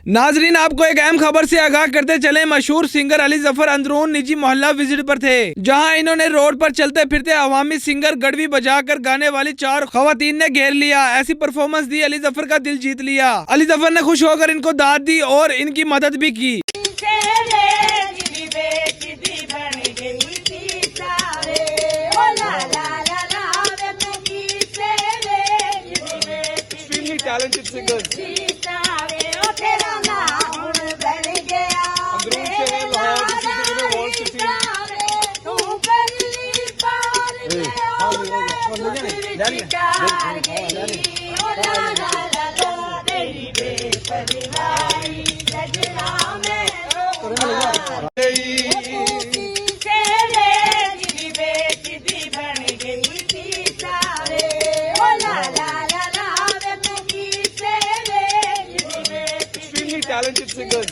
नाजरीन, आपको एक अहम खबर से आगाह करते चले। मशहूर सिंगर अली जफर अंदरून निजी मोहल्ला विजिट पर थे, जहां इन्होंने रोड पर चलते फिरते अवामी सिंगर गड़वी बजाकर गाने वाली 4 खवातीन ने घेर लिया। ऐसी परफॉर्मेंस दी, अली जफर का दिल जीत लिया। अली जफर ने खुश होकर इनको दाद दी और इनकी मदद भी की। Talented singers. Talented singers.